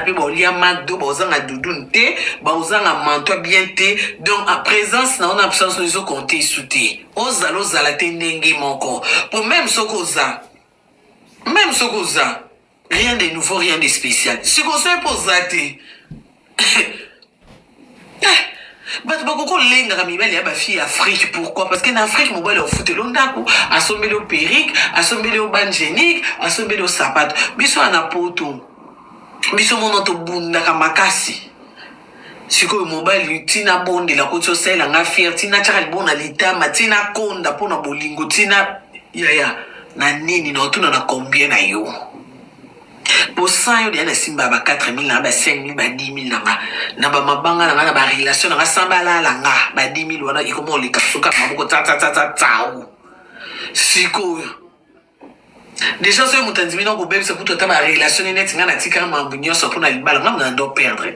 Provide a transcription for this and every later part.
pe baolia McDo baozanga doudoune te baozanga manteau bien te donc à présence na on absence nous compter souté ozala ozala te ndenge moko pour même sokoza rien de nouveau rien de spécial si qu'on se pose te bato bakoko lengaka mibali ya bafille Afrique pourquoi parce que na Afrique mobali ofuteli ndako asombeli o perruque asombeli o banjenique asombeli o sapato biso ana poto biso mono tobundaka makasi sikoyo mobali tina bondela koti osala nga fier tina tiaka libona litama tina konda mpona bolingo tina yaya na nini na otuna na combien na yo pour ça yo na simba ba 4000 na ba 5000 ba 10000 na ba mabanga na ba relation na sambala la nga ba 10000 wana ikomo le kasuka maboko ta sikoyo déjà so mutanzimi na ko bebisa kuto ta ba relation net nga na tika mambu nyoso pona libala nga ndo perdre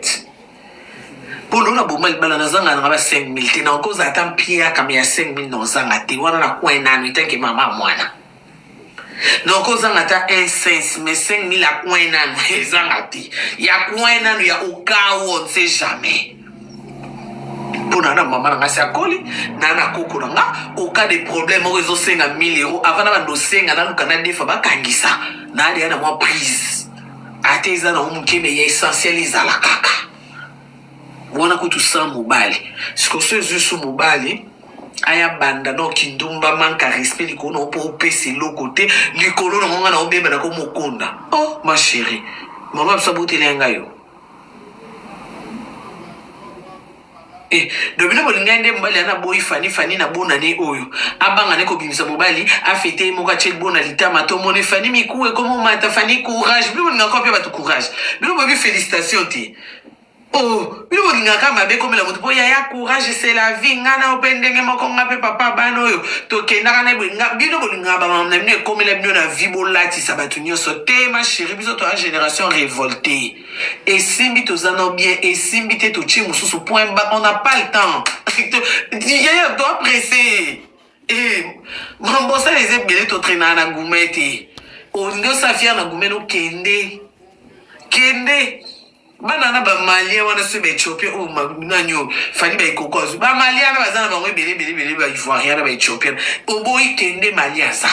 pour l'on a beau mal balana zanga na ba 5000 te na cause ata mpia kama ya 5000 no zanga te wana na kwena no tanke mama mwana no cause ngata incense mais 5000 la kwena no zanga te ya kwena no ya okawo on sait jamais pour na mama nga sa koli na koko nga au cas de problème au réseau 5000 euros avant na ndo senga na lukana defa bakangisa na ali na moi prise ateza na umukeme ya essentialiser la kaka wana kutu sa mobali siko so ezu mobali aya banda no kindumba manka respect likono po pese lokote likolo na ngana obeba na ko mokonda oh ma chérie mama bisabote lenga yo dobino bolingande mbali ana boy fani na bona ne oyo abanga ne ko bimisa mobali afete moka chel bona litama to mone fani mikuwe comme mata fani courage bilo ngako pe batu courage bilo bobi félicitations ti oh, bilo ngaka mabe comme la moto po ya courage c'est la vie ngana opendenge moko ngape papa bano yo to kendaka na binga bilo ngaba mamna mne comme la bino na vibo lati sabatu nyoso te ma chérie biso to génération révoltée et simbi to zano bien et simbi te to chimu sous point bas on n'a pas le temps ya doit presser mon bossa les ebele to traîner na goumete o ndo safia na goumeno kende banana ba malien wana se be Ethiopia o nanyo fani ba ikokozo ba malien na bazana ba bele ba ivoirien na ba Ethiopia o boy kende malien ça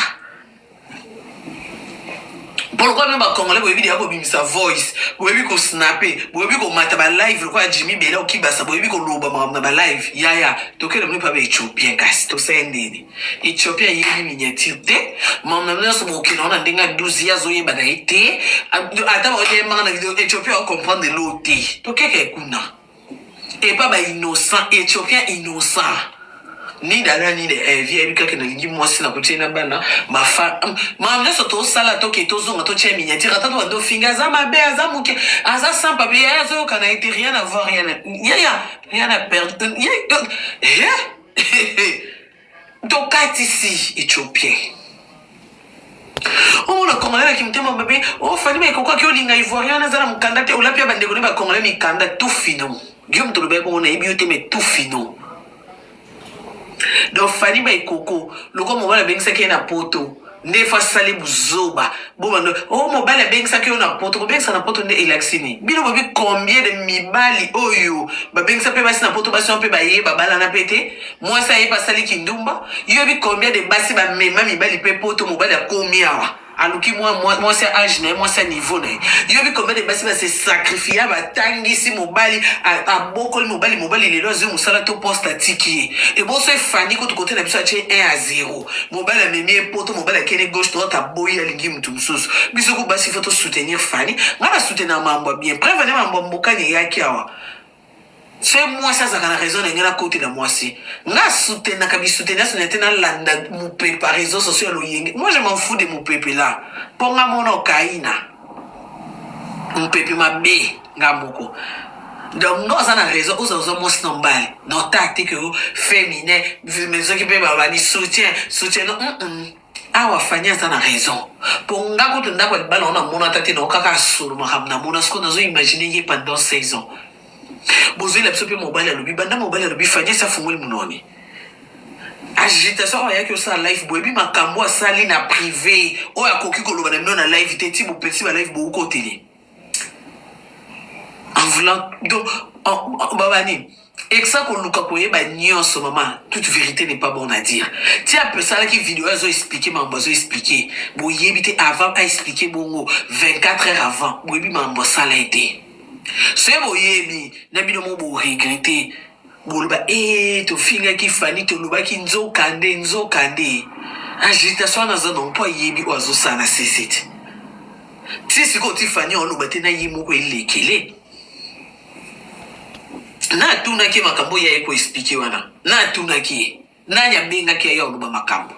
pourquoi même ba congolais bo ebi ko bimisa voice bo ebi ko snapper bo ebi ko mata ba live ko Jimmy Bela o kibasa bo ebi ko loba ma ba live yaya to kele mne pa ba Ethiopia kasi to sendeni Ethiopia yini miniature te mamna mna so mo kino na ndinga 12 ya zo yeba na ite ata ba ole manga na Ethiopia o comprendre l'autre to keke kuna et pas ba innocent Ethiopien innocent ni dala ni de vie bika ke na lingi mwasi na kutina bana mafa mamna so to sala to ke to zonga to che miniature ata to ndo finga za mabe za muke aza sans papier ya zo kana été rien à voir rien à perdre donc ici Éthiopien on a congolais qui mtema bébé oh fani mais kokwa ki olinga ivoirien na zala mukanda te olapia bandeko ne ba congolais mikanda tout fino Guillaume to lobe ko na ebiote mais tout fino donc fani ba ikoko loko mobala bengisa ke na poto nefa sali buzoba bomando oh mobala bengisa ke na poto ko bengisa na poto nde elaxini bino bobi combien de mibali oyo ba bengisa pe basi na poto basi on pe ba ye ba bala na pete moi ça y pasali kindumba yo bi combien de basi ba mema mibali pe poto mobala combien aluki moi c'est âge moi c'est niveau né yo bi combien de basi ba se sacrifier ba tangisi mobali a bokoli mobali lelo zo musala to poste atiki et bon c'est fani ko to côté na biso ache 1-0 mobali a memi poto mobali kene gauche droite a boyi alingi mutu mususu biso ko basi faut soutenir fani ngana soutenir mambo bien prévenir mambo mbokani yaki awa c'est moi ça a raison de ngana côté de moi si nga soutenir ka bi soutenir ce n'était na landa mu par réseaux sociaux lo yenge moi je m'en fous de mon peuple là ponga mono kaina mon peuple mabe ngamboko donc nous avons raison aux autres mots nombal nos tactiques féminin mais ceux qui peuvent avoir ni soutien non awa fanya sana raison ponga ko tunda ko ballon na mona tati no kaka suru mahamna mona sko nazo imaginer pendant 16 ans bozo la psope mobile alobi banda mobile alobi fanya sa fungoli munoni agitation ya que ça live boyebi makambo asali na privé o ya koki koloba na mino na live te ti bo petit ba live bo ko télé voulant donc babani et que ça qu'on nous capoye ba nyonso maman toute vérité n'est pas bonne à dire tu as ça là qui vidéo elles ont expliqué maman ont expliqué bon yébité avant à expliquer bon 24 heures avant bon bi maman ça l'a été c'est bon yébi na bino mo bo regretter boloba to finga ki fani to loba ki nzo kande agitation na zone po yebi ozo sana sisiti si ko ti fani on loba tena yimo ko elekele na tuna ki makambo ya eko expliquer wana na tuna ki na nya benga ki ya loba makambo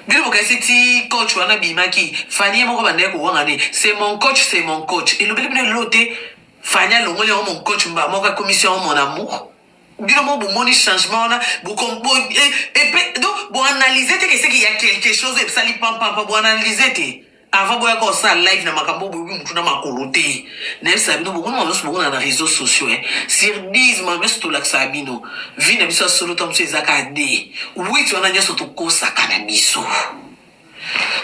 bilo ko ti coach wana bima ki fani mo ko bande ko wanga ni c'est mon coach et le bele loté fanya longo le mon coach mba mo ka commission mon amour bilo mo bon moni changement na bo combo et donc bon analyser que c'est qu'il y a quelque chose et ça li pam bon analyser te avant boya ko ça live na makambo bo mutu na makolote na ça bino bo mo so na réseaux sociaux sur 10 ma mesto to laksa bino vi na biso solo tom se zakade oui tu na nyoso to ko sakana biso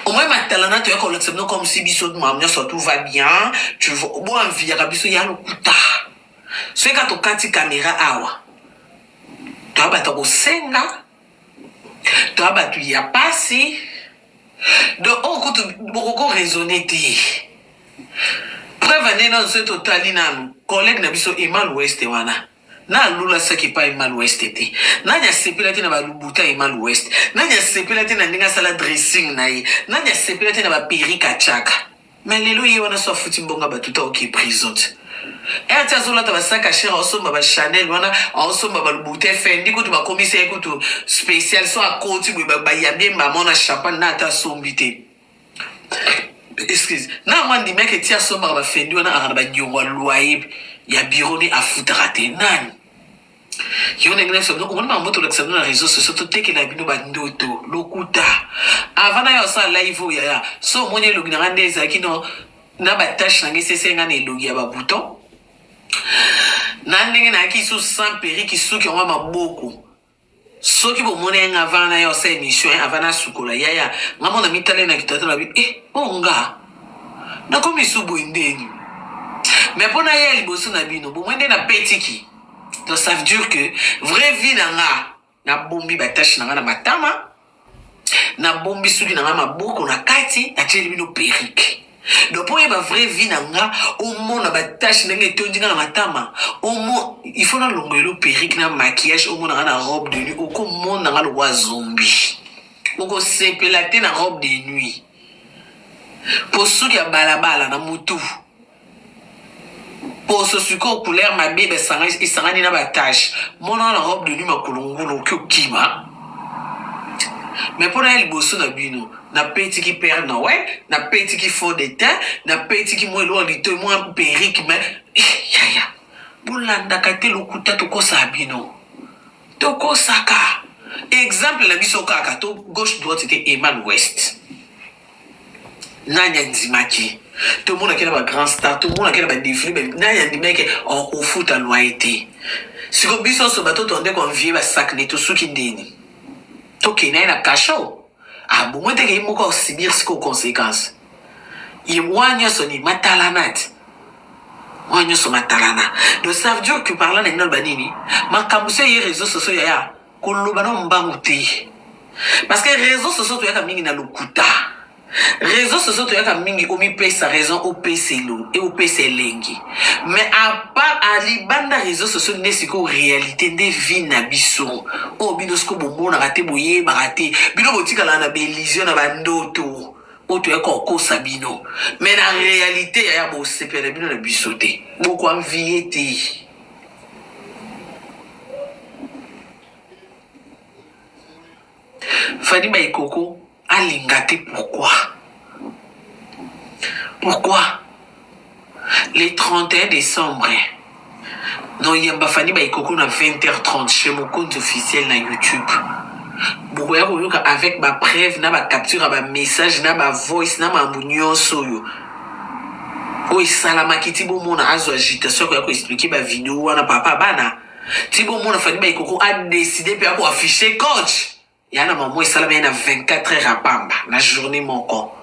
au moins ma talent tu es comme si biso de mamia ça tout va bien tu vois bon envie ya biso ya lokuta so ka to kati caméra awa tu aba to senga tu aba tu ya passer de on ko beaucoup raisonner ti preuve non ce total inanu collègue na biso Emal West wana na lula saki pa Emal West te na nya sepela te na ba lubuta Emal West na nya sepela te na ndinga sala dressing na ye na nya sepela te na ba perika chaka mais lelo ye wana so futi mbonga ba tuta ok prison tia zola ta ba saka shira osomba ba Chanel wana osomba ba lubuta Fendi ko to ba commissaire ko to spécial so a koti ba ya bien ba mona champagne na ta sombité excuse na mwandi meke tia somba ba Fendi wana araba nyongwa loyer ya bureau ni afutarate nani yone ngene so donc on m'a moto l'examen na réseaux sociaux to teke na bino ba ndoto lokuta avant yo sa live ya so monye logina ngande ezaki no na ba tâche na ngese ngane logi ya ba bouton na ndenge na ki sous sans péri ki sous ki on ma beaucoup so ki bo mone nga avant na yo sa émission avant na sukola ya ngamo na mitale na kitata na bi onga na komi subo indeni mais pour na yeli boso na bino bo mwende na petiki donc ça veut dire que vraie vie na bombi batache na matama na bombi sudi na maboko na kati na teli bino perike donc pour y ba vraie vie na au monde na batache na ngetondi na matama au monde il faut na longelo perike na maquillage au monde na robe de nuit au ko monde na lo wa zombie au ko sepelate na robe de nuit pour ceux qui a balabala na mutu pour ce sucre couleur ma bébé sangani na batache mon la robe de nuit ma kolongolo kima mais pour elle bosso na bino na petit qui perd na ouais na petit qui faux de teint na petit qui moi lo lito moi perrique mais ya bulanda kate lokuta to ko sabino to ko saka exemple la biso kaka to gauche droite c'était Emal West nanya nzimaki tout le monde a un grand star, tout le monde a un défilé, mais il y a des mecs au foot à loyauté. Si vous avez ce bateau, on dit qu'on vient à sac, tout ce qui est ok, il y a un cachot. Ah, bon, moi, il y a encore subir ce conséquences. Il y a son matalanat. Moi, son matalana. Donc, ça veut dire que par là, il y a un banini. Ma camousse, il y a des réseaux sociaux, il y a un mbangouté. Parce que les réseaux sociaux, il y a un lokuta. Réseaux sociaux tu as mingi omi pesa raison au PC lo et au PC lengi mais à part à libanda réseaux sociaux n'est ce que réalité des vie na biso o binosko bombo na raté boye baraté bino botika la na belizio na bandoto o tu ko sabino mais la réalité ya bo sepele bino na bisoté beaucoup enviété Fadi Baikoko Alingate, pourquoi les 31 décembre non yamba Fadi Baikoko na 20h30 chez mon compte officiel na YouTube avec ma preuve na ma capture ma message na ma voice na ma mounion soyo oui salama kitibo mona azo agitation ko expliquer ma vidéo wana papa bana tibo mona Fadi Baikoko a décidé pe ko afficher coach yana maman et salama na 24 heures à Bamba la journée mon corps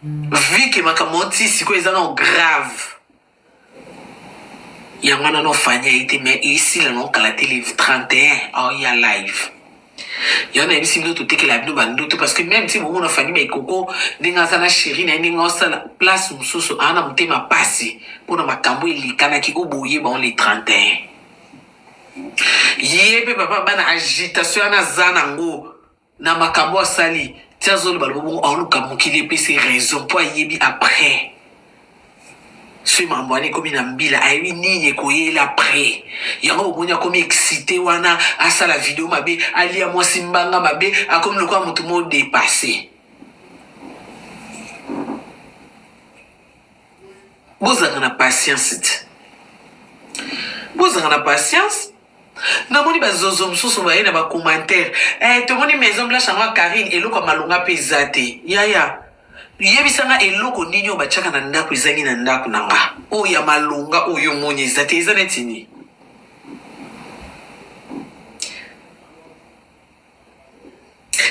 vu que makamoti siko ezana grave yango na no fanya ite mais ici la non kala télé 31 oh ya live yana ebisi bino totekela bino bandoto parce que même si bongo na fani mais koko ndenge aza na chéri na ndenge osala place mosusu ana motema pasi mpona makambo elikanaki oboye bango les 31 ye mpe papa bana agitation wana aza nango na makambo asali ti azoloba lobo aoluka mokili epesi raison mpo ayebi après soki mambo wana ekomi na mbila ayebi nini ekoyela après yango bomoni akomi excité wana asala video mabe alia mwasi mbanga mabe akomi lokola moto mo dépassé bozanga na patience ti bozanga na patience namoni bazozo mosusu baye na bacommentaire tomoni maison blanche yango Karine eloko malonga mpe eza te yaya yebisanga eloko nini oyo batiaka na ndako ezangi na ndako na nga oyo ya malonga oyo moni eza te eza neti nini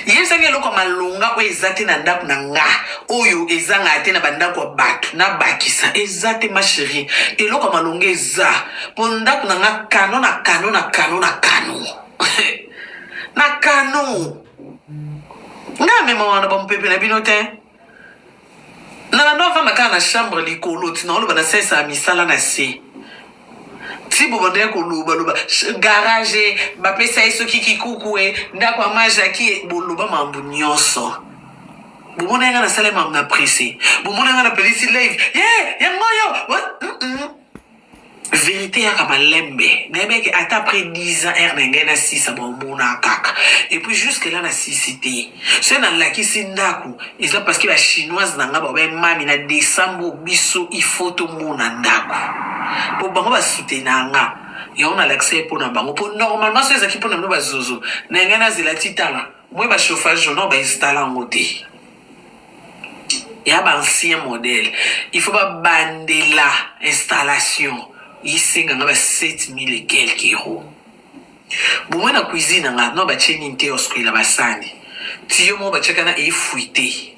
yebisanga eloko malonga oyo eza te na ndako na nga oyo ezanga te na bandako ya bato nabakisa eza te ma chérie eloko malonga eza mpo ndako na nga kano na kano na kano na kano na kano nga mema wana bampepe na bino te na bando avanda kaka na chambre likolo ti na oloba na sesa ya misala na se ti bobandeki kolobaloba garage bapesa ye soki kikuku ndako ya majaki boloba mambo nyonso bomona yanga nasala mambo na presse bomona yanga na pelisi live yango yo vérité yaka malembe nayebeki ata après 10 ans ere na ngai na 6 bomona kaka et puis jusque là na sisité soki nalakisi ndako eza parce que bachinoise na nga babemami na décembre biso ifo tomona ndako mpo bango basutena nga yango nalakisa ye mpo na bango mpo normalement so ezalaki mpo na bino bazozo na ngai nazela titala moi bachauffage no bainstalla yango te ya baancien modèle il faut babandela installation yisenganga ba 7000 et quelques euros bomoi na cuisine nga no batie nini te osikolela basani ti yo mo batiaka na efuite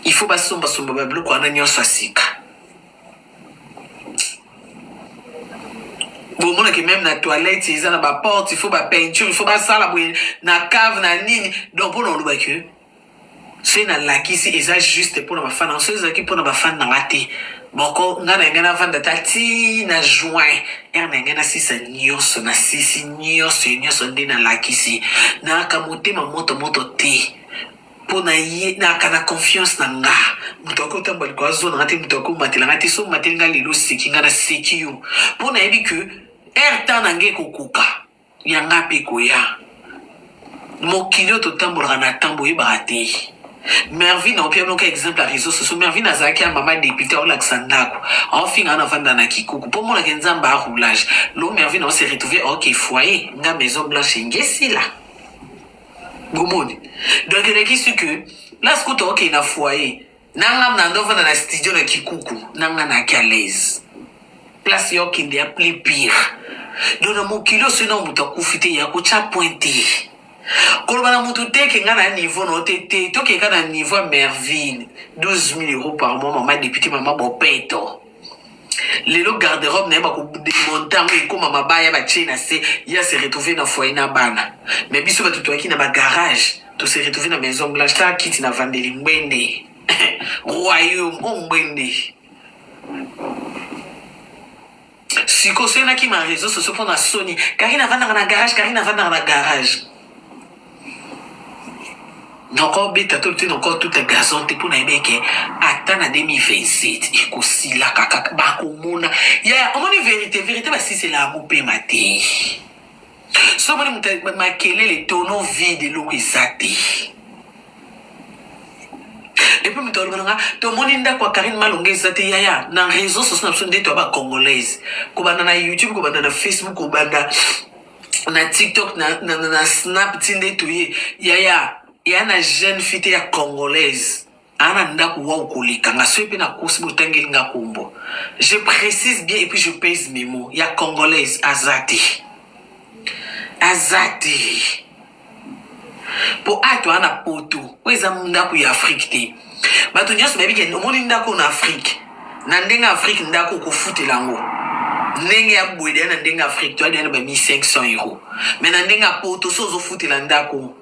il faut basombasomba babiloko wana nyonso ya sika bomonaki même na toilette eza na baporte il faut bapeinture il faut basala boye na cave na nini donc mpona olobaki soki nalakisi eza juste mpo na bafana so ezalaki mpo na bafani na nga te moko nga na ngai navanda ta ti na juin ere na ngai nasisa nyonso nasisi nyonso nde nalakisi naaka motema moto te mpo na ye naaka na confiance na nga moto ako otambola likolo azona nga te moto ako omatela nga te so omateli nga lelo seki nga naseki yo mpo nayebi ke ere tan na ngai ekokoka yanga mpe koya mokili oyo totambolaka na ntambo oyebaka te Mervyn a opéré donc exemple à réseaux sociaux. Mervyn a zaki à maman député au lac Sandaku. En fin en avant dans la kikuku. Pour moi la genzamba à roulage. L'eau Mervyn on s'est retrouvé ok foyer. Nga maison blanche ngesi là. Gomoni. Donc il est sûr que là ce que tu ok na foyer. Nanga nando va dans la studio na kikuku. Nanga na ki à l'aise. Place yo qui est plus pire. Donc mon kilo sinon mutakufite ya kocha pointé. Kolobana mutu teke nga na niveau no tete toke ka na niveau à Mervyn 12 000 euros par mois maman député maman bopeto lelo garde-robe na ba ko démonter ngo ko mama baya ba china se ya se retrouver na foyer na bana mais biso ba tutoaki na ba garage to se retrouver na maison blanche ta kiti na vandeli mbende royaume mbende siko sena ki ma réseau sociaux pour na Sony Karina vanda na garage encore bêta tout le encore tout un gazon te pour na beke attendre 2027 ikosi la kaka ba komona ya on moni vérité ba si c'est la mopé maté so moni makele les tonneaux vides l'eau exacté et puis muto lobanga to moni nda kwa Karine Malonga exacté ya na réseaux sociaux na sonde to ba congolaise ko banda na YouTube ko banda na Facebook ko banda na TikTok na Snap tinde to ya yana jeune fille ya congolaise ana ndako wa ukolika nga so pe na kosi botangeli nga kombo je précise bien et puis je pèse mes mots ya congolaise azati po ato ana poto weza ndako ya Afrique te bato nyonso bayebi ke omoni ndako na Afrique na ndenge Afrique ndako okofutela yango ndenge ya boye deya na ndenge Afrique toya deya na ba 1500 euros mais na ndenge ya poto so ozofutela ndako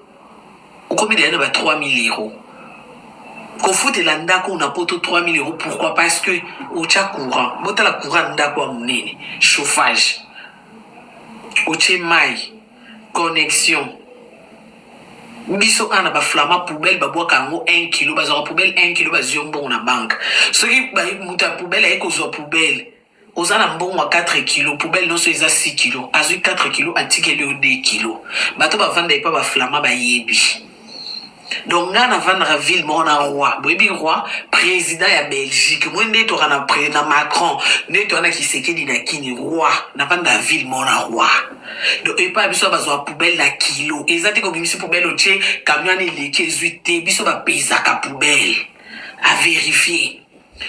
okomi deya na ba 3000 euros kofutela ndako na poto 3000 euros. Pourquoi? Parce que otia courant botala courant ndako ya monene chauffage otie mai connexion biso ana ba flama poubelle babwaka yango 1 kilo bazaka poubelle 1 kilo bazio mbongo na banque soki muta poubelle aye kozwa poubelle oza na mbongo wa 4 kilo poubelle nyonso eza 6 kilo azwi 4 kilo atikeli yo 2 kilo bato bavanda epa baflama bayebi. Donc nga navandaka ville moko na roi boyebi roi président ya Belgique moi nde toka na Macron nde toka na Kisekedi na kini roi navanda ville moko na roi. Donc epa biso bazwa poubelle na kilo eza te kobimisi poubelle otie camion eleki ezwi te biso bapesaka poubelle à vérifier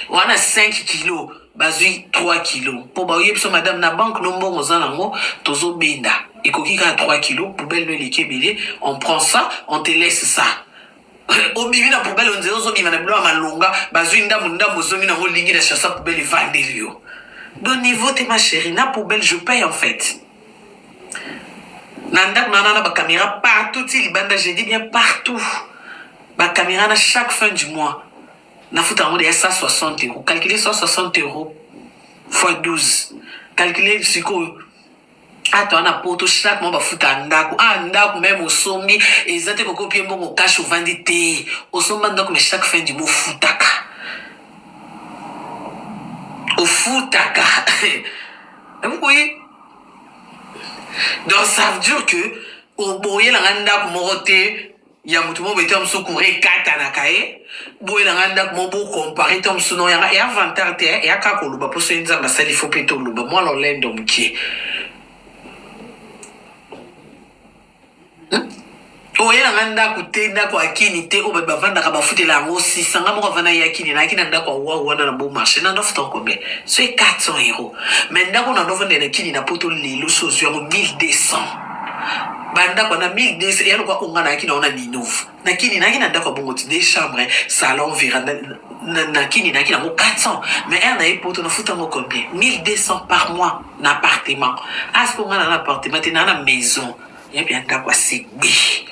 wana 5 kilo bazwi 3 kilo po baoye biso madame na banque no mbongo oza nango tozobenda ekoki kaka 3 kilo poubelle no eleki ebele on prend ça on te laisse ça obimi na poubelle onzela ozobima na bilo ya malonga bazwi ndambo ozongi nango lingi na chassa poubelle evandeli yo. Donc niveau te ma chérie na poubelle je paye en fait na ndako na bacaméra partout ti libanda je dis bien partout bacaméra na chaque fin du mois na futa yango deya 160 euros calculer 160 euros fois 12 calculer sikoyo ata wana poto chaque mois bafuta ndako ndako même osombi eza te kokopie mbongo cash ovandi te osomba ndako mais chaque fin du mois ofutaka vous voyez. Donc ça veut dire que oboyelanga ndako moko te ya mutu mo bete amso kure kata na kae boyelanga ndako mo bo comparer to amso no ya avantage te ya ka koluba poso nzamba sali fo peto luba moi lo lendo mkie oyelanga ndako te ndako akini te o bavandaka bafutela yango 600 moko vana yakini na kini ndako wa wana na bon marché na ndofuta combien c'est 400 euros mais ndako na ndovende na kini na poto lelo sozo yango 1200 bandako na 1200 yalo kwa onga na kini ona ninov na kini na ndako bongo ti des chambres salon véranda na kini na kini ngo 400 mais na epoto na futa ngo combien 1200 par mois na appartement asko nga na appartement te na maison ya bien ndako asigbi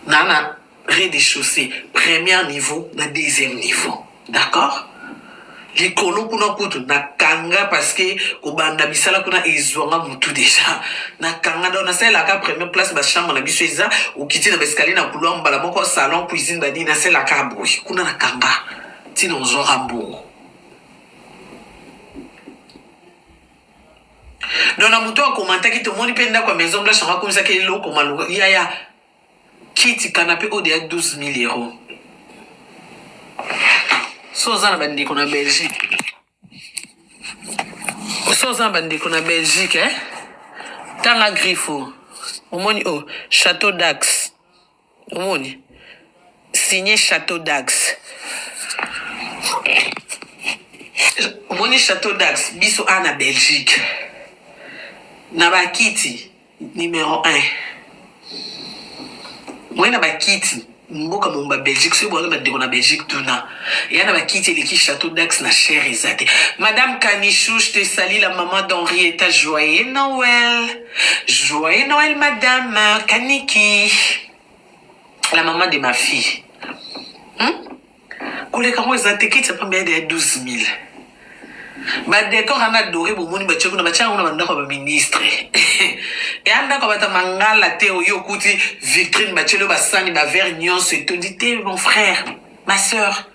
na rez-de-chaussée premier niveau na deuxième niveau d'accord likolo kuna kutu na kanga parce que kobanda bisala kuna ezwanga mutu déjà na kanga dans na sala ka première place ba chambre na biso eza okiti na escalier na couloir mbala moko salon cuisine badi na sala ka boy kuna na kanga tino nzora mbongo. Donc na mutu akomanta ki to moni penda kwa maison blanche ngako comme ça ke loko maluka ya kiti canapé au de 12 000 euros. Sozana bandeko na Belgique. Sozana bandeko na Belgique, hein? Tanga Griffo. Omoni Château d'Ax. Omoni. Signé Château d'Ax. Omoni Château d'Ax. Biso ana Belgique. Nabakiti numéro 1. Moi na bakiti mboka mumba Belgique so boka bandeko na Belgique tuna ya na bakiti eleki Château d'Ax na cher ezate. Madame Kanichou, je te salue la maman d'Henrietta. Joyeux Noël. Joyeux Noël madame Kaniki, la maman de ma fille. Koleka mo ezate kiti pambia de 12 000. Ba décor ana doré bomoni ba tcheko na ba tchanga na bandako ba ministre et anda ko bata mangala te oyo kuti vitrine ba tchelo ba sani ba verre nyonso et tout dit mon frère ma sœur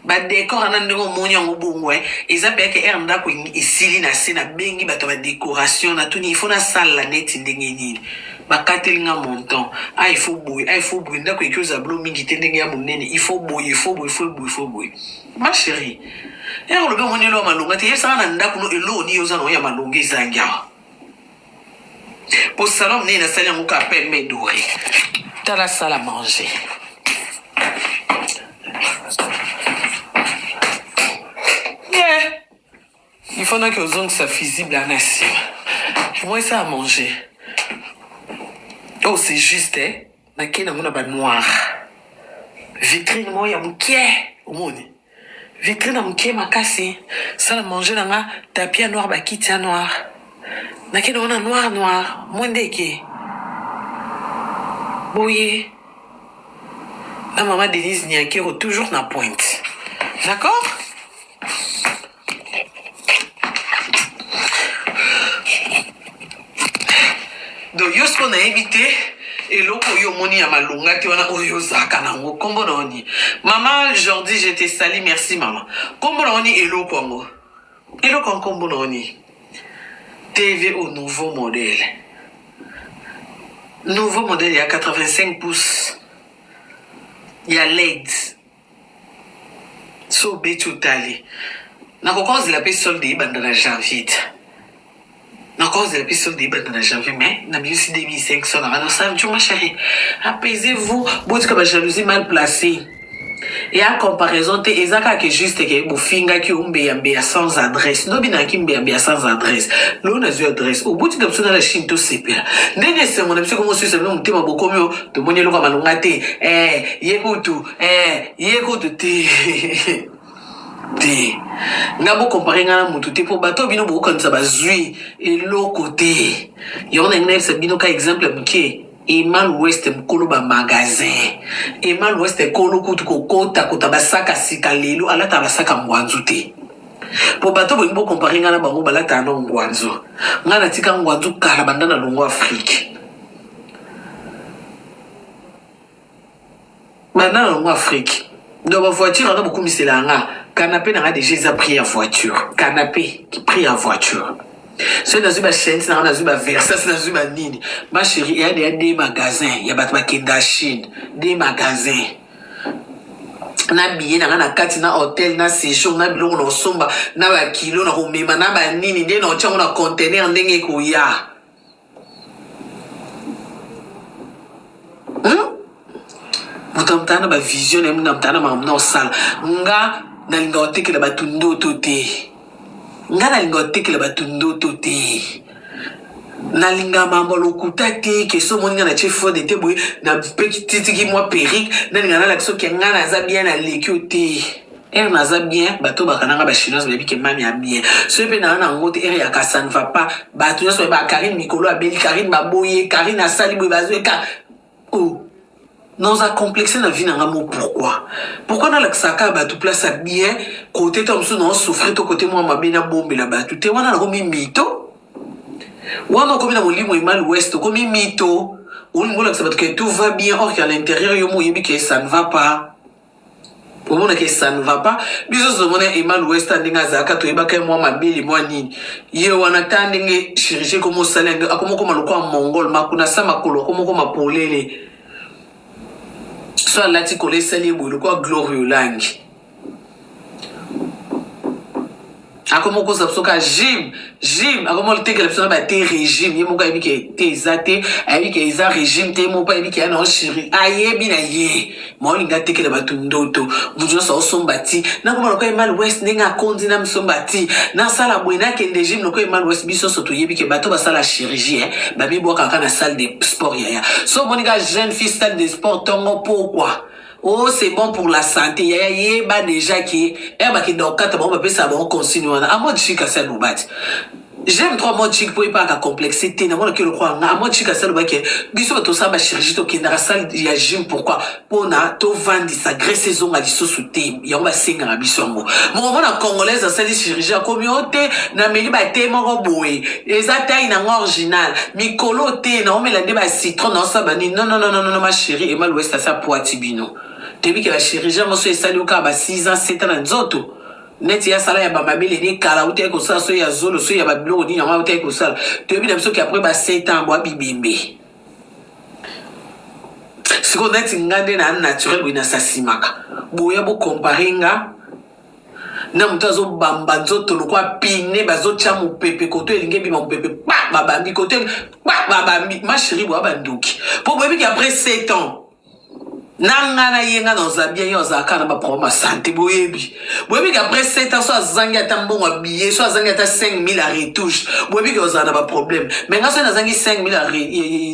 ba décor ana ndeko moni ngo bongwe ezape ke anda ko isili na sena bengi bato ba décoration na tuni il faut na salle la net ndenge nini ba katelinga montant il faut boy ndako ekyoza blo mingi te ndenge ya monene il faut boy ma chérie. Et on le veut monnaie l'homme à longue. Tu es ça en anda kuno elo ni yoza no ya malonge zanga. Pour salon ni na salle en muka pembe doré. T'as la salle à manger. Yeah. Il faut que aux ongles ça visible à Nassim. Moi ça à manger. Oh c'est juste hein. Na kina mona ba noir. vitrine moya mukie omoni vitrine na mukie makasi sala manger nanga tapis noir bakiti noir nakende wana noir mwendeke boye na maman Denise Niakero toujours na pointe, d'accord. Donc yo ce qu'on a évité et l'autre yo moni ya malunga te wana oyo zaka nango kombo na oni maman Jordi je te sali merci maman kombo na oni eloko ngo kombo na oni TV au nouveau modèle il y a 85 pouces il y a LED so betu tali na kokozi la pe solde ibanda na janvier na cause de la piste de bande na janvier mais na bien aussi 2500 na ça tu ma chérie apaisez-vous beaucoup comme jalousie mal placée et en comparaison te ezaka que juste que bofinga ki umbe sans adresse no bina ki mbe sans adresse lo na zo adresse au bout de comme ça na la Chine to sepela ndenge se mon monsieur comme suisse no mutema bokomio to moni lo ka malunga te yekutu te te ngabo comparer ngana mutu te po bato bino bo kanisa bazui eloko te yona ngene bino ka exemple mke Emal West mkolo ba magasin Emal West kolo kutu kokota kota basaka sika lelo alata basaka ngwanzu te po bato bo comparer ngana bango balata na ngwanzu ngana tika ngwanzu kala bandana longo Afrique bandana longo Afrique dans ma voiture on a beaucoup mis là canapé n'a déjà pris en voiture canapé qui pris en voiture c'est dans une chaîne c'est dans une Versace c'est dans une nini ma chérie il y a des magasins il y a batma kenda Chine des magasins na billet na kati na hôtel na séjour na biloko na somba na ba kilo na komema na ba nini nde na tchango na conteneur ndenge ko ya mutamtana ba vision et mutamtana mamna osala nga nalinga otekela batundo tote nga nalinga otekela batundo tote nalinga mambo lokuta te ke so moninga na chefo de te boy na petit ki moi perique nalinga na lakso ke nga na za bien na lekio te na za bien bato bakananga ba chinois ba bike mami a bien so pe na ngote ya ka ça ne va pas bato so ba Karine Mikolo abeli Karine baboye Karine asali boy bazweka oh non ça complexe na vie na mo pourquoi na la saka ba tout place à bien côté tom so non souffrir to côté moi mabe na bombe la ba tout wana na komi mito wana komi na molimo Emal West komi mito on ngola que que tout va bien or qu'à l'intérieur yo mo yebi que ça ne va pas au monde que ça ne va pas biso so mona Emal West ndinga zaka to yeba kai moi mabeli moi nini ye wana tandinge chirurgie comme salenge akomo koma lokwa mongol makuna sama kolo komo koma polele soit l'article sali boule quoi glorieux langue akomo ko sapsoka gym akomo le teke la personne ba te régime yemo ka ebike te ezate ebike eza régime te mo pa ebike na chiri ayebi na ye mo linga teke la batundoto mujo so sombati na ko ko Emal West ninga kondi na msombati na sala bwena ke de gym no ko Emal West biso so to yebike bato ba sala chirurgie ba mi boka kana salle de sport ya so monika jeune fille salle de sport tongo pourquoi oh c'est bon pour la santé ya ye ba déjà qui qui donc quand on peut ça bon continue à mode chic à ça nous bat j'aime trop mode chic pour pas la complexité na moi que le croire na mode chic à ça nous que biso to ça ba chirurgie to kindra salle ya gym pourquoi pour na to vendre sa graisse saison à liso souté ya on va singa na biso ngo mon na congolaise ça dit chirurgie communauté na meli ba te mo boy ezata ina original mikolo te na on met la débat citron non ça ba non ma chérie Emal West ça poitibino depuis que la chirurgie mo so esali o ka ba 6 ans 7 ans na nzoto net ya sala ya ba mabele ni kala uti ko sala so ya zolo so ya ba bilo ni na uti ko sala depuis na biso ki après ba 7 ans bo bibembe siko net ngande na naturel wina sasimaka boya bo comparinga na mutazo bamba nzoto lokwa pine bazo cha mu pepe koto elinge bi mu pepe ba bambi koto ba bambi ma chérie bo ba ndoki po boyebi ki après 7 ans Nangana yenga dans Zabia yo zaka na ba problème santé boyebi qu'après 7 ans soit zangi ata mbongo habillé soit zangi ata 5000 à retouche boyebi que za na ba problème mais nga so na zangi 5000 à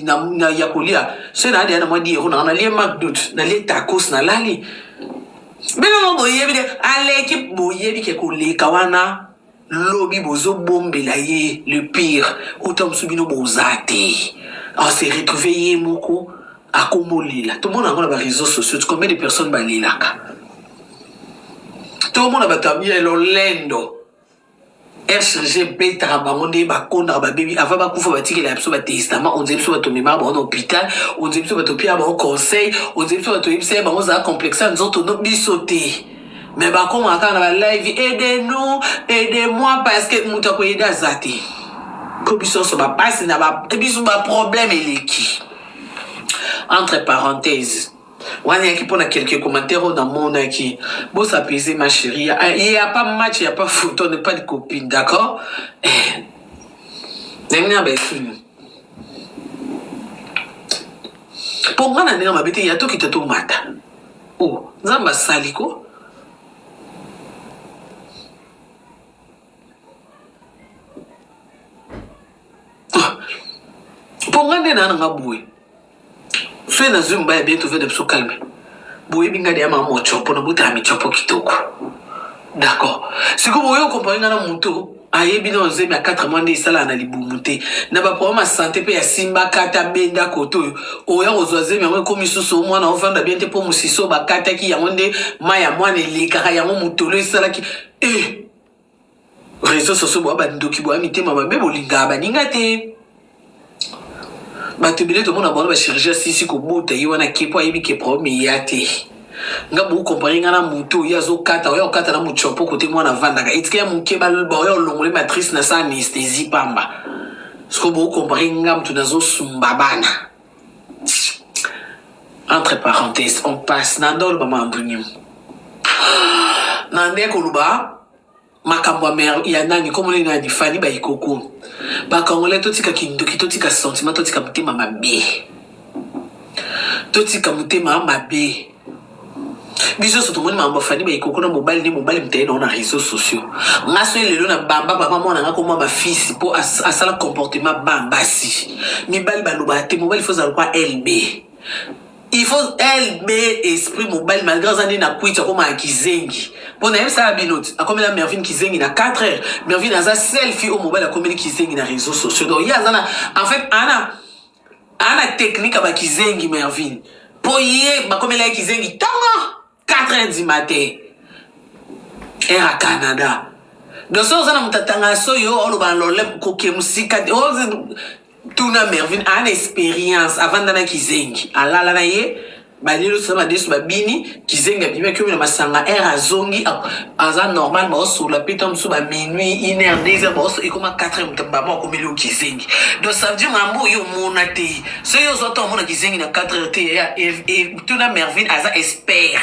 na ya kolia so na dia na moi dire na lie McDonald's na lie tacos na lali bino boyebi de à l'équipe boyebi ke koleka wana lobi bozo bombela ye le pire autant subino bozate on s'est retrouvé moko à Komolila. Tout le monde a les réseaux sociaux. Combien de personnes balilaka? Tout le monde a battu l'Orlando. RCG beta bangonde bakonda baby avant bakufa batiki la biso ba testament on dit biso ba tomema ba hôpital on dit biso ba topia ba conseil on dit biso ba topia ba za complexe nzoto no bisoté mais ba comme aka na ba live aidez-moi parce que muta ko aida zati ko biso so ba passe na ba biso ba problème eleki. Entre parenthèses, on a quelques commentaires dans mon qui bon s'apaiser ma chérie. Il n'y a pas match, il n'y a pas photo, on n'est pas de copine, d'accord? Pour moi, il y a tout qui te tombe. Oh, Zamba Saliko. Pour moi, il y a un boué. Fais na zumba ya bien trouver de pso calme. Boye binga de ama mo chopo na buta mi chopo kitoko. D'accord. Si ko boye comparer na moto, ayebi na nzembe ya 4 mois de sala na libumuté. Na ba problème santé pe ya simba kata benda koto. Oya ozwaze me ko misusu mwana ofanda bien te po musiso ba kata ki ya nde maya mwana lekaka ya mutolo sala ki réseaux sociaux bo ba ndoki bo amitema ba be bolinga ba ninga te. Batubile tout le monde a besoin de chirurgie si ko bota yiwana kepo ayibi ke problème yate nga bu comparer ngana muto yazo kata oyo kata na muchopo côté mwana vandaka etike ya mukeba ba oyo longole matrice na sa anesthésie pamba sko bu comparer nga muto nazo sumba bana entre parenthèses on passe na ndolo ba mambunyu na ndeko luba makambo ya nani comme les nani fani ba ikoko ba kongole totika kindoki totika sentiment totika mutema mabe totika mutema mabe biso soto moni mambo fani ba ikoko na mobile mteye na réseaux sociaux ngaso lelo na bamba papa mona nga koma ba fils po asala comportement bamba si mibali ba loba te mobile faut za quoi LB. Il faut LB esprit mobile malgré ça na kuita comme akizengi. Bon na ça binot. A comme la Mervin kizengi na 4 heures. Mervin a sa selfie au mobile a comme kizengi na réseaux sociaux. Donc il y a ça en fait ana technique ba kizengi Mervin. Pour hier ba comme la kizengi tanga 4 heures du matin. Era Canada. Donc ça on a mutatanga so yo olo ba lolem ko ke musika tuna Mervin a une expérience avant d'ana kizengi alala na ye balilo sama desu babini kizenga bima kyo na masanga era zongi aza normal ba sur la pitom sous ba minuit 1h 2h ba so ikoma 4h mtamba mo ko meli kizengi donc ça veut dire mambo yo monate so yo zoto mona kizengi na 4h te et tuna Mervin aza expert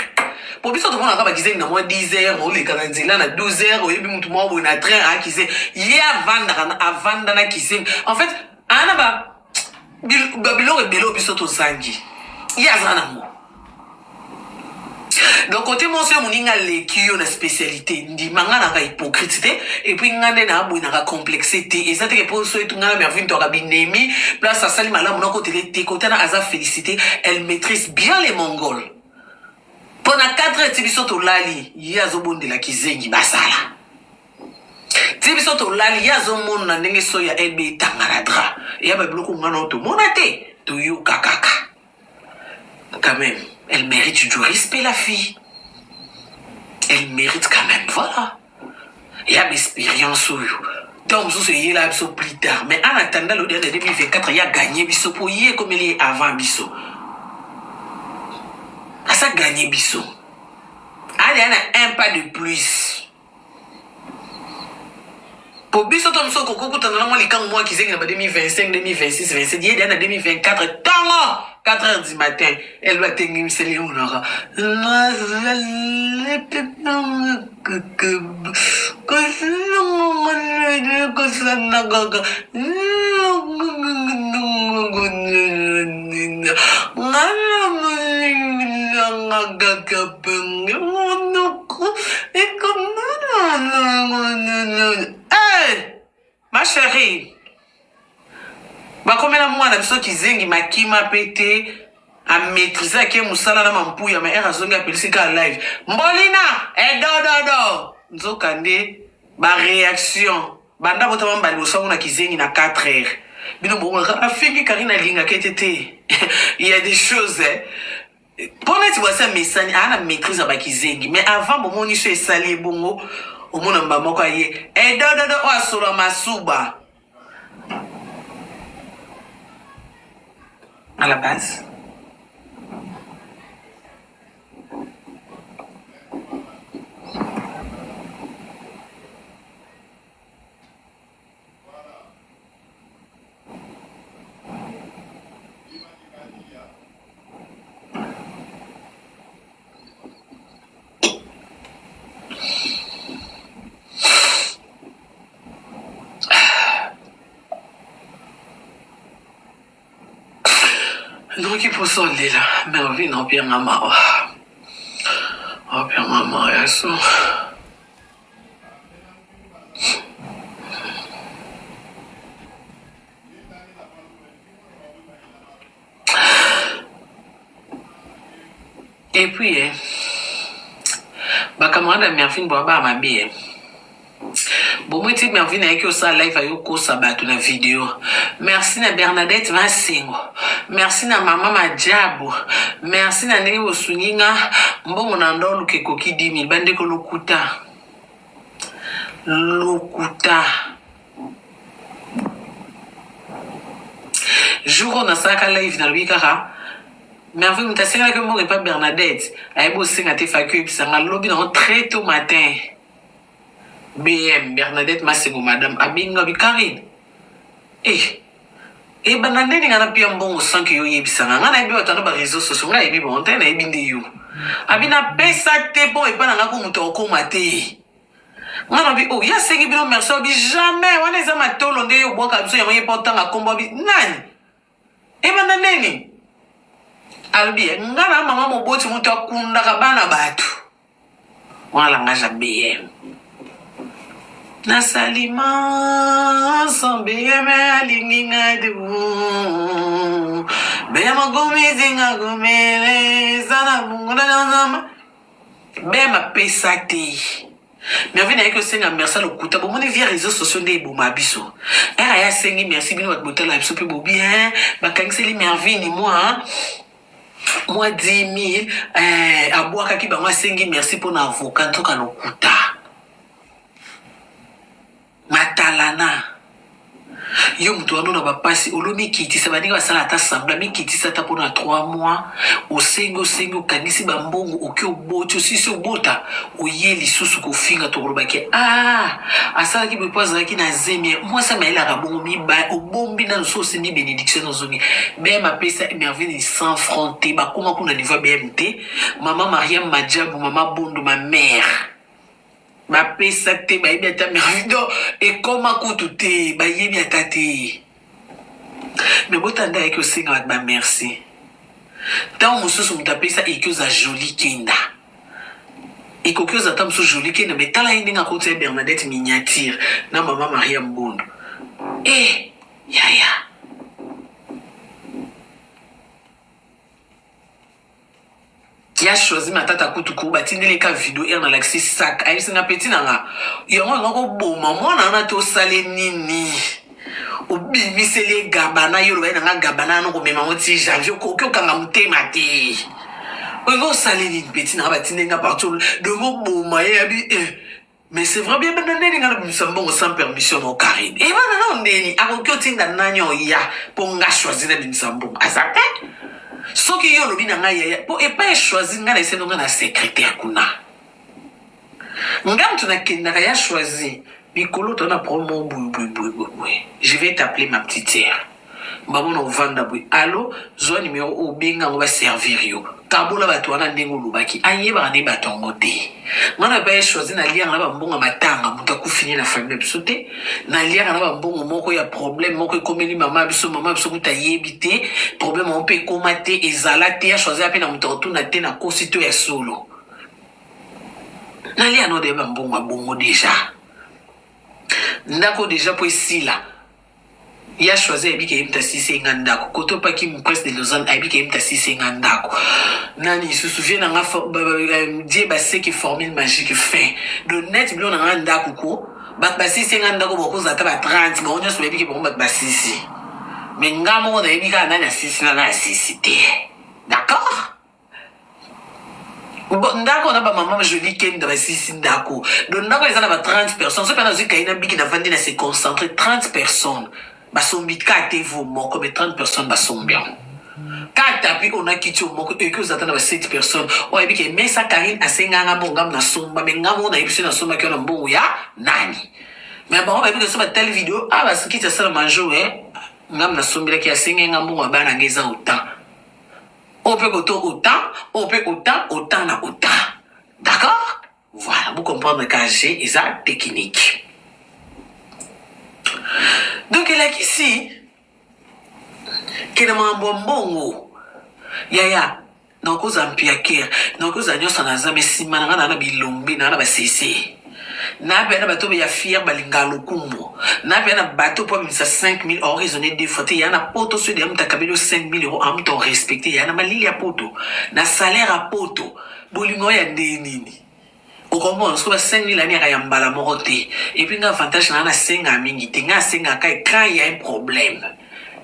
pour biso to mona ka ba kizengi na moins 10h o le kana nzela na 12h o yebi mutu mo bo na train a kizengi ye avant d'ana kizengi en fait ana ba biloko belo biso to zangi yazana mo donc côté monsieur moninga lekio na spécialité ndi mangana ka hypocrite et puis ngande na abo na complexité et ça te pour so etungana Mervin to ka binemi place ça sali malamu na côté te côté na aza félicité elle maîtrise bien les mongols pendant 4 ans biso to lali yazo bondela kizengi basala tibiso to lali yazo mona ndenge so ya LB tangaradra ya ba bloku ngana to monate to yo kakaka quand même elle mérite du respect la fille elle mérite quand même voilà il y a l'expérience donc ça c'est là plus tard mais en attendant le dernier 2024 il a gagné biso pour hier comme il est avant biso ça gagné biso allez on a un pas de plus. Pour biso to mso koko tana moi likango moi qui na 2025 2026 27 il y a 2024 tango 4h du matin elle va tenir c'est on aura Hey, ma chérie. Bakomela mwana biso kizengi makima pete a maîtriser ke musala na mampuya ma era zonga pelisika live. Mbolina do. Nzokande ba réaction. Banda bota mambali bosango na kizengi na 4 heures. Bino bo afingi Karina linga ketete. Il y a des choses pour net voici message ana maîtrise ba kizengi mais avant bon ni so sali bongo au mona mbamoko aye do o asura masuba à la base. Donc il faut s'enlever là, mais on vit dans bien maman. Oh bien maman, elle sont. Et puis, ma camarade Mervin Boaba m'a bien. Bon, moi, tu Mervin avec ça live avec au sabat la vidéo. Merci na Bernadette Massingo. Merci na maman Madjabo. Merci na Ndenge Osuninga. Mbongo na ndolo ke koki 10 000. Bande ko lokuta. Jour on a ça live na lobikara. Merveille mutasenga que mo pas Bernadette. Ayebo singa te faku bisanga lobi na très tôt matin. BM Bernadette Massingo madame Abinga Bikarine. Et banandeni ngana pia mbongo sanki yo yebisanga ngana ebi watano ba réseaux sociaux ngana ebi bon tena ebi ndi yo abina pesa te bon e bana ngako muto okoma te ngana bi ya sengi bino merci obi jamais wana eza matolo nde yo boka biso ya moye potanga kombo bi nani e banandeni albi ngana mama moboti muto akunda ka bana batu wala ngaja BM Nasalima son BM alinginga de vous Bema gomizinga gomele Zana mungona nama Bema pesate Mais venez avec le Seigneur merci le kuta bon mon via réseaux sociaux des boma biso era ya sengi merci bino wat botala biso pe bo bien ba kangseli mervini moi moi 10 000 abwaka ki ba moi sengi merci pour na avocat to kana kuta Matalana yo mutu wana na bapasi olobi kitisa baninga basala ata sambla mi kitisa ata pona 3 mois osengo kanisi bambongo oki oboti osisi obota oye lisusu kofinga tokolobaki asala ki bepo azalaki na zemie mwasi amayelaka bongo miba obombi na lusu osendi bénédiction ozongi bm apesa Merveille 100 francs te bakoma kuna niveau BMT mama Mariam Madjabou mama Bondo ma mère ma pesa te ba yebi ata Merveille et comment kutu te ba yebi ata te mais botanda avec osenga ba merci tant mususu mutapesa ekioza joli kenda ekokioza ta mususu joli kenda mais tala yinga kote Bernadette miniature na mama Maria Mbondo yaya ya choisi matata kutuku batindele ka video na laxi sac ayisi na petit nanga yongo ngoko boma mwana na to sale nini obimisele gabana yolo ba na gabana no ko mema moti janvier ko kanga mutema te ngo sale ni petit na batindenga partout de mo boma ya bi mais c'est vrai bien banane nga na bisambongo sans permission no Karine bana ndeni akokyo tinda nanyo ya ponga choisi na bisambongo azate soki yo lobi na ngai po epa choisi nga na esendo nga na secrétaire kuna ngam tuna kenda ya choisi mikolo tona promo boui je vais t'appeler ma petite sœur maman no vanda boui allo zo numéro o benga ngo ba servir yo tabola bato wana ndengo lubaki ayeba ne batongo te ngana ba choisi na lianga na bambonga matanga muta kufini na famille biso te na lianga na bambongo moko ya problème moko ekomeli mama biso kuta yebite problème on peut komate ezala te ya choisi apena muta tuna te na kosito ya solo na lianga no de bambongo bongo déjà ndako déjà pour ici là il a choisi abi ke imta sisi ngandako koto pa ki presse de Lausanne abi ke imta sisi ngandako nani se souvient na die ba se qui formule magique fait de net blon na ngandako ko ba sisi ngandako boko za ta ba 30 ba onyo so abi ke bomba ba sisi mais ngamo na abi ka na sisi na sisi te d'accord ndako na ba maman joli ken da ba sisi ndako donc ndako ezana ba 30 personnes so pa na zika ina biki na vandi na se concentrer 30 personnes basombi kate vo moko mais 30 personnes basombi kate api on a quitté moko et que vous attendez 7 personnes on a dit que mais ça Karine a senganga ngam na somba mais ngamo na ibisi na somba ki on mbo ya nani mais bon on va dire que sur telle vidéo ah parce que ça manger ngam na sombi ki a senganga mbo bana ngeza autant on peut autant na autant d'accord voilà vous comprenez que j'ai ça technique. Donc elle a ici que na mbongo yaya na koza mpia kere na koza nyosa na zame sima na bilombi na ba sese na be na bato ya fier balinga lokumo na be na bato po misa 5000 euros raisonné deux fois ya na poto sur de mta kabelo 5000 euros am to respecté ya na malili ya poto na salaire à poto bolingo ya ndenini. Au comprendre, ce que 5000 années à yambala moroté. Et puis, avantage, na senga mingi, tenga senga kai, quand il y a un problème.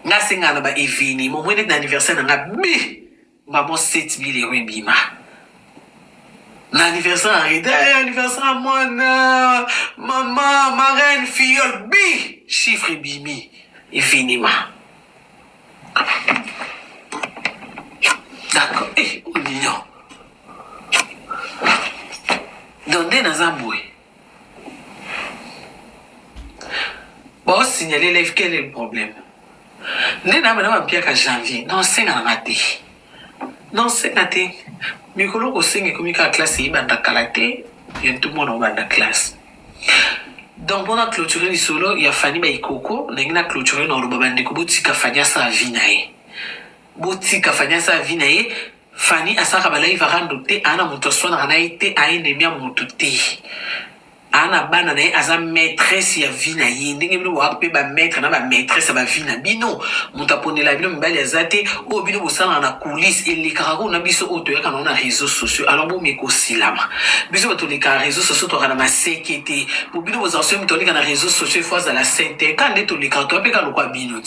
Na senga na ba evini, mon moyen d'anniversaire na bi, maman 7000 euros bima. L'anniversaire arrêté, anniversaire à moi, maman, marraine, filleule, bi, chiffre bimi, infiniment. D'accord, on dit non. Dondé dans un boué. Bon, signaler l'élève, quel est le problème? N'est pas maintenant bien janvier. Non, c'est un raté. Non, c'est raté. Mais quand on sait que la classe est dans la qualité, il y a tout le monde dans la classe. Donc, on a clôturé le solo, il y a Fanny Baïkoko, on a clôturé dans le babandeko, Boutika Fania sa vinae. Boutika Fania sa vinae. Fanny asaka balai varando te ana mutosona na ite aende mia mututi ana bana na aza maîtresse ya vie na ye ndenge bino wa pe ba maître na ba maîtresse ba vie na bino mutaponela bino mbali azate o bino bosana na coulisse et karako na biso oto ya kana na réseaux sociaux alors bo meko silama biso bato les réseaux sociaux to kana masekete bo bino bozanso mutolika na réseaux sociaux fois à la sainte quand ndeto les karto pe kana kwa bino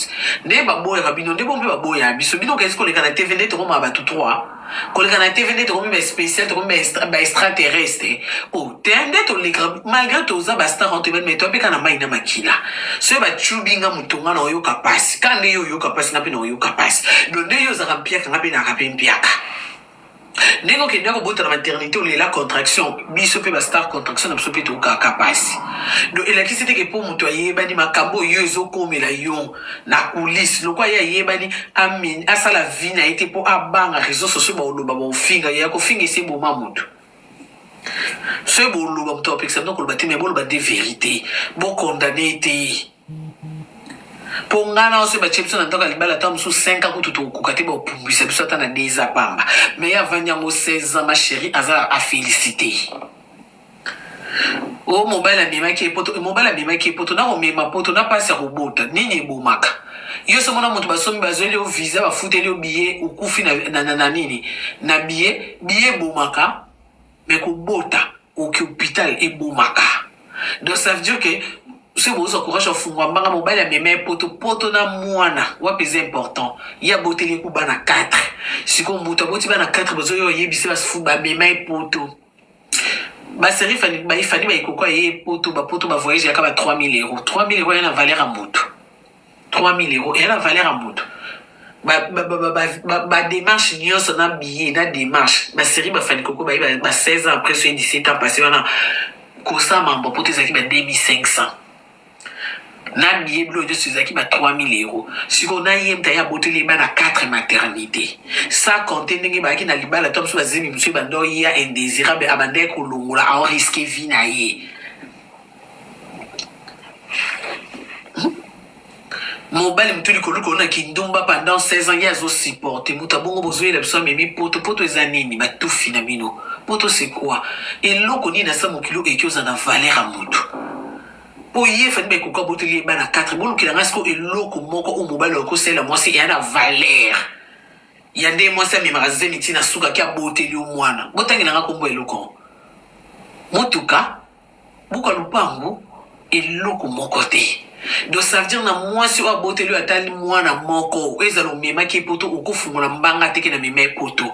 ne ba boya bino nde bombe ba boya biso bino qu'est-ce que les kana TV ndeto ko ma ba tout trois quand les TV ndeto ko spécial to ko extraterrestre oh tende to les malgré tout ça basta rentre mais toi pe kana mai na makila so ba chubinga mutonga na oyo kapasi kande yo kapasi na pe na oyo kapasi donc nde yo za kampia kanga pe na kapempiaka ndeko ke ndeko bota na maternité ou la contraction biso pe basta contraction na biso pe to kapasi donc électricité que pour muto yebani makambo yo zo komela yo na coulisse lokwa ya yebani amin asala vie na été pour abanga réseaux sociaux ba oloba ba ofinga ya ko finga ese bo mamuto. Ce boulot, on peut examiner que le bâtiment est des vérités, bon condamné. Pour ngana on se bat chipson en tant que libala tam sous 5 ans tout au kukate ba pumbi c'est ça tana des apamba mais avant nyango 16 ans ma chérie aza a féliciter. Oh mobile a mima qui est poto na o mema poto na pas à robot nini bomaka. Yo so mona moto basomi bazeli o visa ba futeli o billet ou kufi na nini na billet bomaka. Mais qu'au bota ou qu'au hôpital et boumaka. Donc ça veut dire que si vous encouragez à foutre un mobile à mes mains poto na moana ou plus important il y a beauté les coups na 4 si qu'on bota boti na 4 besoin yo yebisi ba foutre ba mes mains poto ba série fani ba ikoko ye poto ba voyage ya ka ba 3000 euros 3000 euros yana valeur à moto 3000 euros et la valeur à moto démarche nyonso na billet na démarche ba série ba fani koko ba 16 ans après sur 17 ans passé wana kosa mambo poto ezaki ba 2500 na billet bleu de suzaki ba 3000 euros si on a yem ta ya boteli ba na 4 maternités ça compter ndenge ba ki na libala tom so bazimi monsieur ba ndo ya indésirable abande ko longola a risquer vie na ye. Mobile mutuli koluko na kindumba pendant 16 ans yazo supporter muta bongo bozoe la biso memi poto ezanini ba tout finamino poto c'est quoi et loko ni na sa mokilo ekioza na valeur à mutu po ye fani ba ikoka boteli ba na 4 bolo ki nga siko eloko moko o mobile ko sela mwasi ya na valeur ya nde mwasi mi magazine tina suka ki aboteli o mwana botangi nga kombo eloko motuka buka lupango eloko moko te. Donc ça veut dire na mwasi o aboteli atali mwana moko ezalo mema ki poto okufungula mbanga teke na mema poto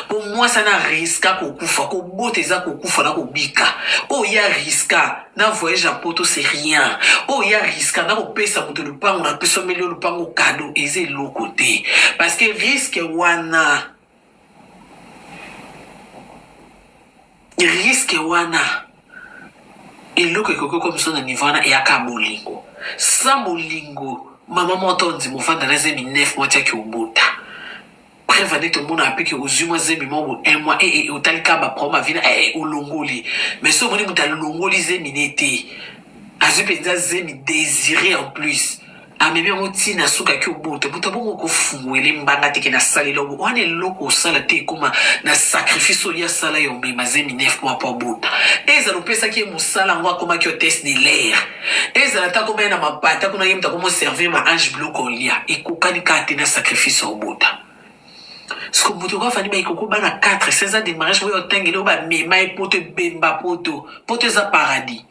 po mwasi na riska ko kufa ko boteza ko kufa na ko bika o ya riska na voyage à poto c'est rien o ya riska na ko pesa moto lupango na peso melio lupango cadeau eze loko te parce que risque wana eloko ekoko comme ça na niveau wana eyaka bolingo sans bolingo mama motonzi mofanda na zemi 9 mois tia ki obota prévane to mona apiki ozuma zemi mo 1 mois et otalika ba proma vina olongoli mais so moni muta longoli zemi nete azupenza zemi désiré en plus amemi yango ntina suka ki obota buta bongo kofungwele mbanga teke na sali lobo wana eloko osala te ekoma na sacrifice olia sala yo mema zemi 9 mois po obota ezala opesaki ye mosala yango akomaki o test de l'air ezala ta koma ye na mapata kuna ye mutu akoma servir ma ange bleu kolia ekokani kaka te na sacrifice obota siko moto okafani baikoko bana 4 16 ans de mariage oyo otangeli oyo bamema ye poto ebemba poto eza paradis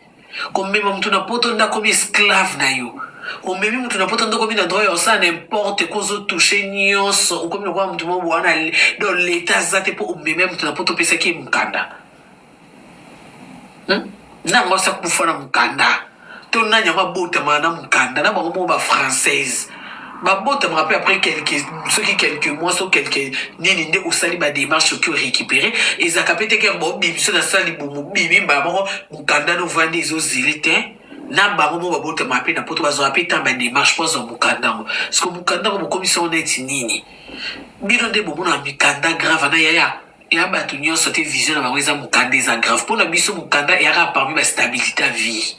komema motu na poto nde akomi esclave na yo omemi mutu na poto ndoko mina droit osala n'importe kozo touche nyonso okomi lokola mutu mo wana dans l'état za te po omemi mutu na poto opesaki ye mokanda nango asa kufa na mokanda to nani yango abotamaka na mokanda na bango mo bafrançaise babotamaka mpe après soki quelques mois so quelques nini nde osali badémarche soki orécupéré ezalaka mpe teke baobibi so nasali bomo bibi mbala moko mokanda novandi ezozele te na bango mo babotama mpe na poto bazwaka mpe ntan badémarche mpo azwa mokanda yango parceke mokanda yango bokomisa ngo neti nini bino nde bomona mikanda grave na ya bato nyonso te vision na bango eza mokanda eza grave mpona biso mokanda eyaka parmi bastabilité ya vie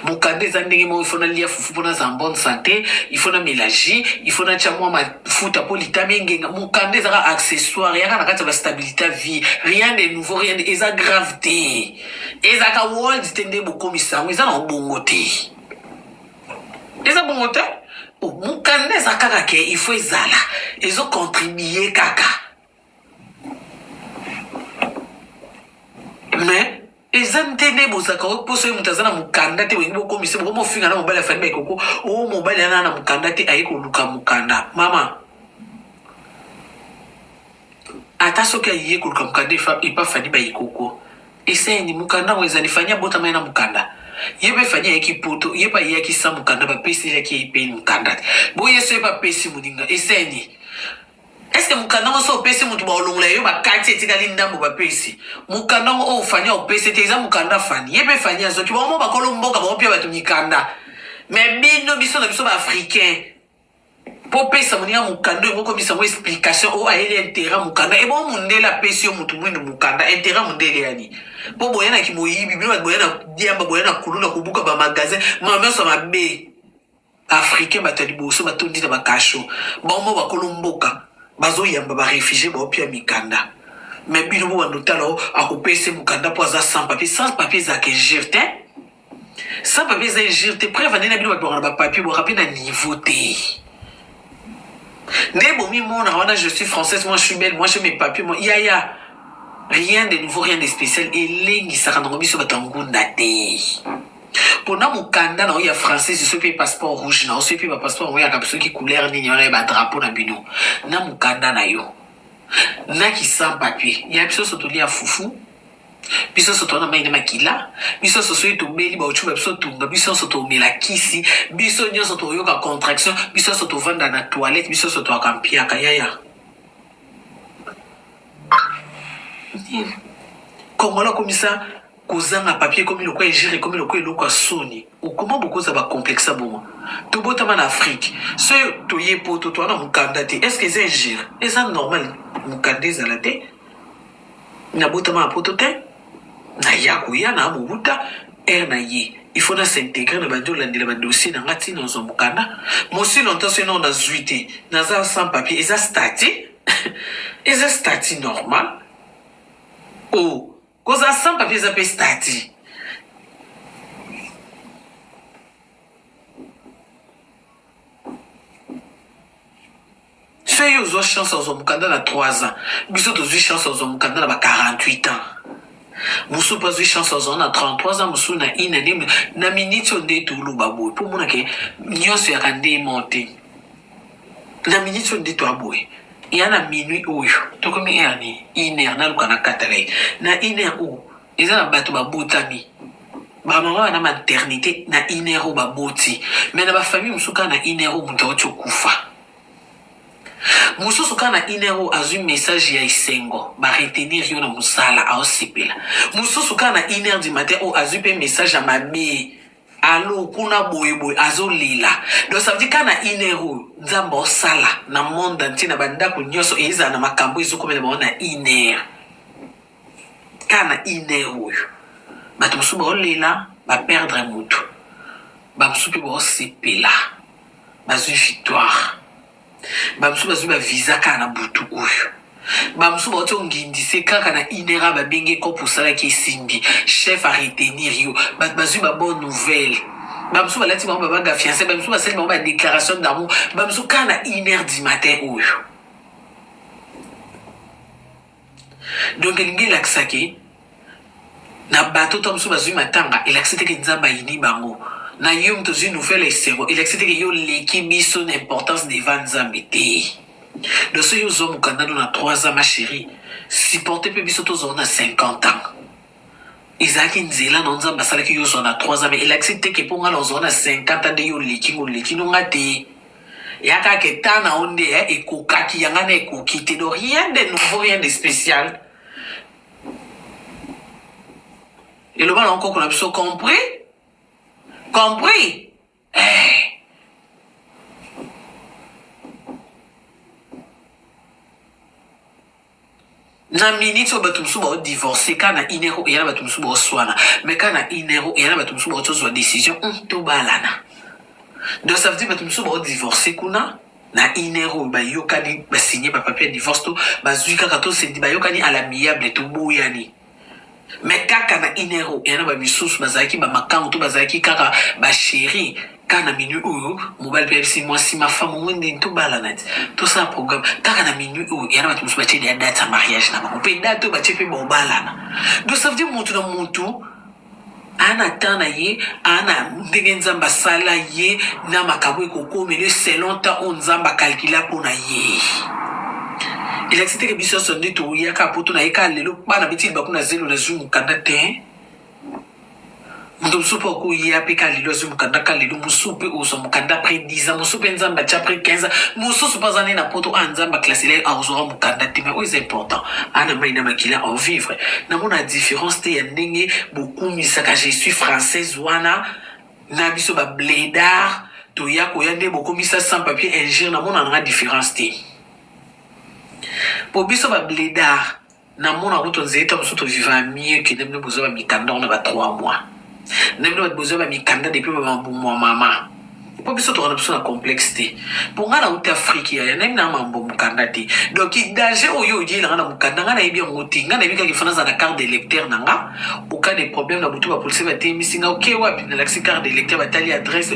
mokanda eza ndenge moko ifo nalia fufu mpona aza en bonne santé ifo na mélagie ifo natya mwa mafuta mpo litami engenga mokanda ezaka accessoire eyaka na kati ya bastabilité ya vie rien de nouveau rien de eza grave te ezaka world te nde bokomisa yango eza na bongo te eza bongo te mokanda eza kaka ke ifo ezala ezocontribue kaka mais eza ntende bozaka poso ye moto aza na mokanda te wengi bokomisa boko mofinga na mobali afani baekoko o mobali ana na mokanda te aye koluka mokanda mama ata soki aye koluka mokanda epa fani baekoko eseni mokanda ngo ezali fani abotama ye na mokanda ye mpe fani ayeki poto ye mpe ayeyaki sa mokanda bapesi elaki ye mpe mokanda te boye so ye mpe apesi moninga eseni est-ce que mokanda ngo so opesi motu baolongola yo bakati etikali ndambo bapesi mokanda ngo oyo fani opesi te eza mokanda fani ye mpe fani azoki bango mo bakolo mboka bango mpe bato mikanda mais bino biso na biso baafricain mpo opesa moninga mokanda oyo mokomisa ngo explication oyo ayeli intérêt mokanda ebongo mondele apesi yo motu mwindu mokanda intérêt mondele yani mpo boyanaki moyibi bino bato boya na diamba boya na kulu na kobuka bamagasin mamioso mabe africain bato ya liboso batondi na bakasho bango mo bakolo mboka bazoyamba baréfugie baopia mikanda mais bino bo bandotala akopesa mokanda mpo aza sans papier ezalaka injure te sans papier eza injure te preuve ande na bino bato bakona bapapier boka mpe na niveau te nde bomi mona wana je suis française moi je suis belle moi je mes papiers moi yaya rien de nouveau rien de spécial elengisaka nango biso bato ya ngunda te mpona mokanda na oyo ya français soki mpe passeport rouge na osoki mpe bapasseport yango yaka soki couleur nini wana ya badrapeau na bino na mokanda na yo naki sans papier ya biso so tolia fufu biso so tona mai na makila biso so soki tobeli baotu biso tunga biso so tomela kisi biso nyonso toyoka contraction biso so tovanda na toilette biso so toaka mpiaka yaya kongola komisa kozanga papier komi lokwa egire komi lokwa eloko soni okoma bokoza bacomplexe bongo tobotama na afrique so toye poto toana mokanda te est-ce que eza egire eza normal mokanda ezala te nabotama na poto te naya koya na mobuta ere na ye il faut na s'intégrer na bandi olandela badossier na nga ntina ozwa mokanda mosi longtemps so ena nazwi te naza sans papier eza stati eza stati normal o koza sans papier eza mpe stati fait yo chance aux mukanda na 3 ans biso tozwi chance aux mukanda na 48 ans musu pas eu chance aux na 33 ans musu na ina ne na minute onde to lu baboy pour mona ke nyonso ya kande monter na minute onde to aboy yana minuit oyo to komi erni iner na lukana katale na iner o eza na bato babotami ba mama na maternité na iner o baboti mais na ba famille musuka na iner o muto chokufa mususu kana inero azu message ya isengo ba retenir yo na musala a osipela mususu kana iner du matin o azu pe message ya mabe alo kuna boyeboy azo lila donc ça veut dire kana inero nzamba osala na monde entier na banda ko nyoso eza na makambo izo komela ba na iner kana inero bato musu ba lila ba perdre mutu ba musu pe ba osipela bazu victoire bamsu bazu ba visa kana butu oyo bamsu bato ngindise kaka na inera babenge ko posala ki simbi chef a retenir yo bazu ba bonne nouvelle bamsu balati ba banga fiancé bamsu basali ba déclaration d'amour bamsu kana iner du matin oyo donc lingi laksaki na bato tomsu bazu matanga il accepte que nzamba ini bango na yo mtozi nouvelle esero il accepte que yo leki biso l'importance des ventes ambité de ce yo zo mukanda na 3 ans ma chérie supporter pe biso to zo na 50 ans Isaac nzela na nzamba sala ki yo zo na 3 ans mais il accepte que pour nga zo na 50 ans de yo leki no ngate yaka ke tana onde e kokaki yanga na ekoki te do rien de nouveau rien de spécial et le bal encore qu'on a biso compris? Na minute bato musu ba divorcer kana inero yana bato musu ba swana mais kana inero yana bato musu ba tozwa décision to balana donc ça veut dire bato musu ba divorcer kuna na inero ba yokani ba signer ba papier divorce to ba zuika ka to se di ba yokani à l'amiable to boyani mais kaka na inero yana ba misusu bazaki ba makango to bazaki kaka ba chéri kana minu oyo mobile pepsi moi si ma femme wende to balana tout ça programme kaka na minu oyo yana ba musu ba tshedi ya date mariage na ba pe date ba tshedi ba balana donc ça veut dire mutu na mutu ana tana ye ana ndenge nzamba sala ye na makabo ekokomele selon ta on nzamba calcula pona ye il a accepté que biso sonde to ya ka poto na eka lelo bana biti bakuna zelo na zumu kanda te muto musupo ko ya pe ka lelo zumu kanda ka lelo musupe ozo mukanda après 10 ans musupe nzamba cha après 15 ans mususu bazane na poto anzamba classé a ozo mukanda te mais c'est important ana maina makila en vivre na mona différence te ya ndenge beaucoup misaka je suis française wana na biso ba blédard to ya ko ya nde beaucoup misa sans papier ingénieur na mona na différence te pour biso ba blédard na mona roto nzeta musuto vivant mieux que nemne bozo ba mikanda on ba 3 mois nemne bozo ba mikanda depuis ba mois mama pour biso to na biso na complexité pour ngana uta Afrique ya nemne na mambo mukanda te donc il danger oyo oye la na mukanda ngana yebi ngoti ngana yebi ka kifanza na carte d'électeur nanga au cas des problèmes na butu ba police ba te misinga OK wapi na la carte d'électeur ba tali adresse